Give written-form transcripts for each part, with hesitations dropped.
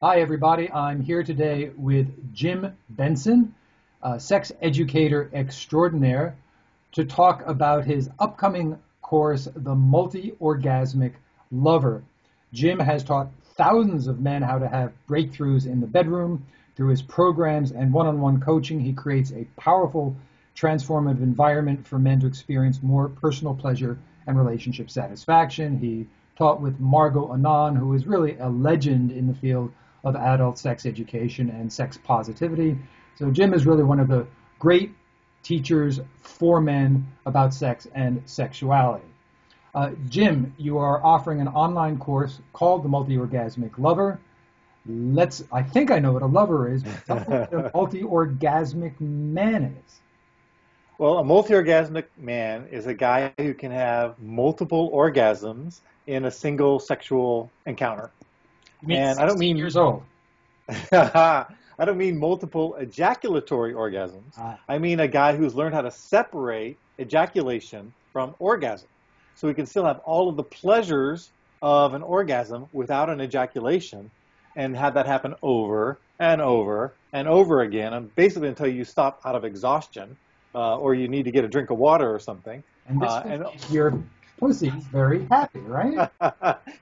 Hi, everybody. I'm here today with Jim Benson, sex educator extraordinaire, to talk about his upcoming course, The Multi-Orgasmic Lover. Jim has taught thousands of men how to have breakthroughs in the bedroom. Through his programs and one-on-one coaching, he creates a powerful, transformative environment for men to experience more personal pleasure and relationship satisfaction. He taught with Margot Anand, who is really a legend in the field of adult sex education and sex positivity. So Jim is really one of the great teachers for men about sex and sexuality. Jim, you are offering an online course called The Multi-Orgasmic Lover. I think I know what a lover is, but tell me what a multi-orgasmic man is. Well, a multi-orgasmic man is a guy who can have multiple orgasms in a single sexual encounter. You mean And I don't 16 mean years old. I don't mean multiple ejaculatory orgasms. Ah, I mean a guy who's learned how to separate ejaculation from orgasm. So he can still have all of the pleasures of an orgasm without an ejaculation and have that happen over and over and over again, and basically until you stop out of exhaustion or you need to get a drink of water or something. and this And will make your pussy very happy, right?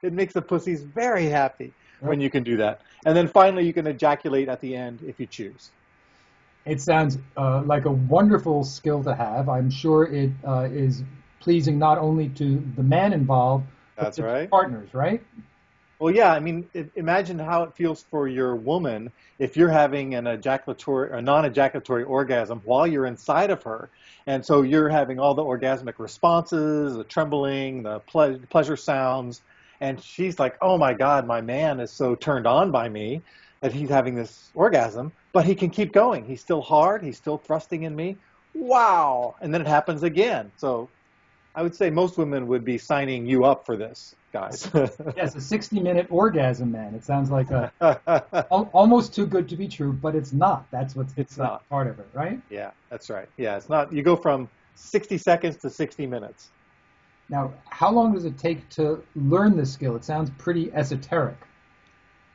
it makes the pussies very happy Right. when you can do that. And then finally, you can ejaculate at the end if you choose. It sounds like a wonderful skill to have. I'm sure it is pleasing not only to the man involved, but That's to the right. partners, right? Well, yeah, I mean, imagine how it feels for your woman if you're having a non-ejaculatory orgasm while you're inside of her. And so you're having all the orgasmic responses, the trembling, the pleasure sounds, and she's like, "Oh my God, my man is so turned on by me that he's having this orgasm, but he can keep going. He's still hard, he's still thrusting in me. Wow." And then it happens again. So I would say most women would be signing you up for this, guys. Yes, a 60-minute orgasm, man. It sounds like almost too good to be true, but it's not. That's what's It's like not. part of it, right? Yeah, that's right. Yeah, it's not. You go from 60 seconds to 60 minutes. Now, how long does it take to learn this skill? It sounds pretty esoteric.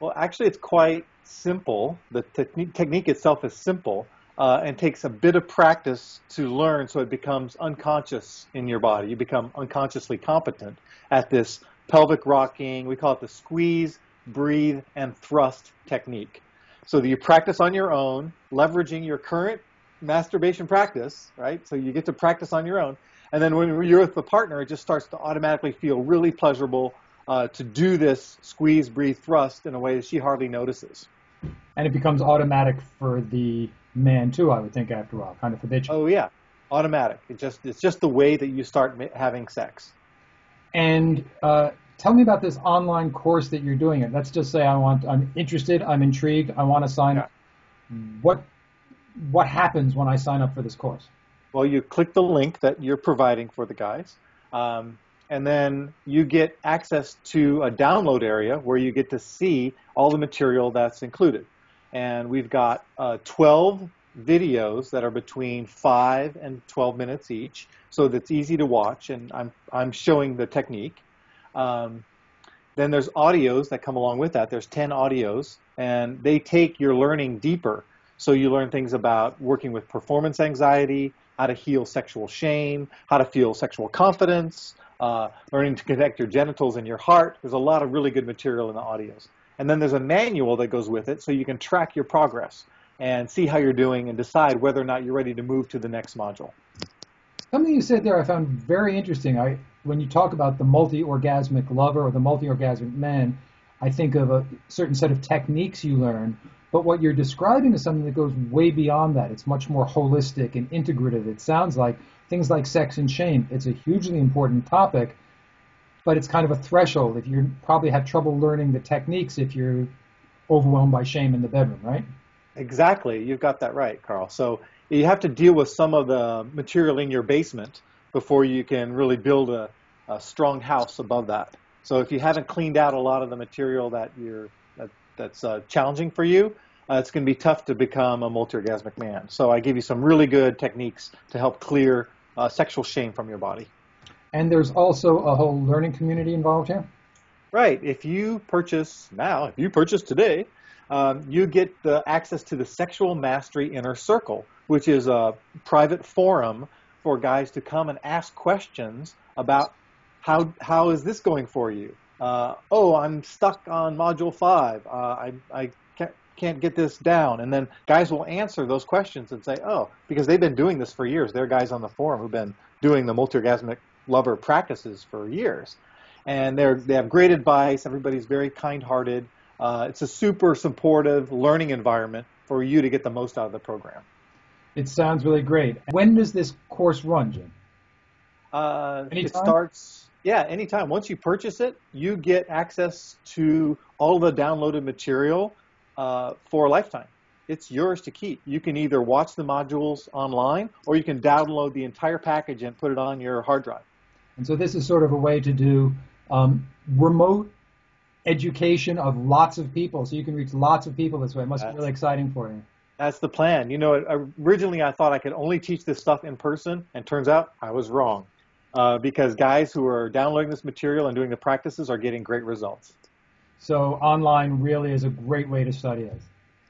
Well, actually, it's quite simple. The technique itself is simple and takes a bit of practice to learn so it becomes unconscious in your body. You become unconsciously competent at this pelvic rocking. We call it the squeeze, breathe, and thrust technique. So that you practice on your own, leveraging your current masturbation practice, right? So you get to practice on your own. And then when you're with the partner, it just starts to automatically feel really pleasurable to do this squeeze, breathe, thrust in a way that she hardly notices. And it becomes automatic for the man too, I would think, after a while, kind of habitual. Oh yeah, automatic. It's just the way that you start having sex. And tell me about this online course that you're doing. It. Let's just say I'm interested, I'm intrigued, I want to sign Yeah. up. What happens when I sign up for this course? Well, you click the link that you're providing for the guys, and then you get access to a download area where you get to see all the material that's included. And we've got 12 videos that are between 5 and 12 minutes each, so that's easy to watch, and I'm showing the technique. Then there's audios that come along with that. There's 10 audios, and they take your learning deeper. So you learn things about working with performance anxiety, how to heal sexual shame, how to feel sexual confidence, learning to connect your genitals and your heart. There's a lot of really good material in the audios. And then there's a manual that goes with it so you can track your progress and see how you're doing and decide whether or not you're ready to move to the next module. Something you said there I found very interesting. When you talk about the multi-orgasmic lover or the multi-orgasmic man, I think of a certain set of techniques you learn, but what you're describing is something that goes way beyond that. It's much more holistic and integrative. It sounds like things like sex and shame. It's a hugely important topic, but it's kind of a threshold. If you probably have trouble learning the techniques if you're overwhelmed by shame in the bedroom, right? Exactly. You've got that right, Carl. So you have to deal with some of the material in your basement before you can really build a strong house above that. So if you haven't cleaned out a lot of the material that's challenging for you, it's going to be tough to become a multi-orgasmic man. So I give you some really good techniques to help clear sexual shame from your body. And there's also a whole learning community involved here. Right. If you purchase today, you get the access to the Sexual Mastery Inner Circle, which is a private forum for guys to come and ask questions about how is this going for you? Oh, I'm stuck on module 5. I can't get this down. And then guys will answer those questions and say, oh, because they've been doing this for years. There are guys on the forum who've been doing the multi-orgasmic lover practices for years. And they have great advice. Everybody's very kind-hearted. It's a super supportive learning environment for you to get the most out of the program. It sounds really great. When does this course run, Jim? It starts, anytime. Once you purchase it, you get access to all the downloaded material for a lifetime. It's yours to keep. You can either watch the modules online or you can download the entire package and put it on your hard drive. And so this is sort of a way to do remote education of lots of people, so you can reach lots of people this way. It must be really exciting for you. That's the plan. You know, originally I thought I could only teach this stuff in person, and turns out I was wrong. Because guys who are downloading this material and doing the practices are getting great results. So online really is a great way to study this.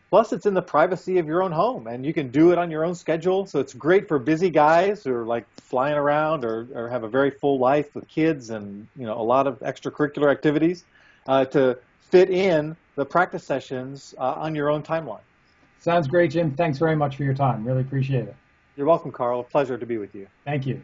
Plus, it's in the privacy of your own home, and you can do it on your own schedule. So it's great for busy guys who are like flying around or have a very full life with kids and a lot of extracurricular activities to fit in the practice sessions on your own timeline. Sounds great, Jim. Thanks very much for your time. Really appreciate it. You're welcome, Carl. A pleasure to be with you. Thank you.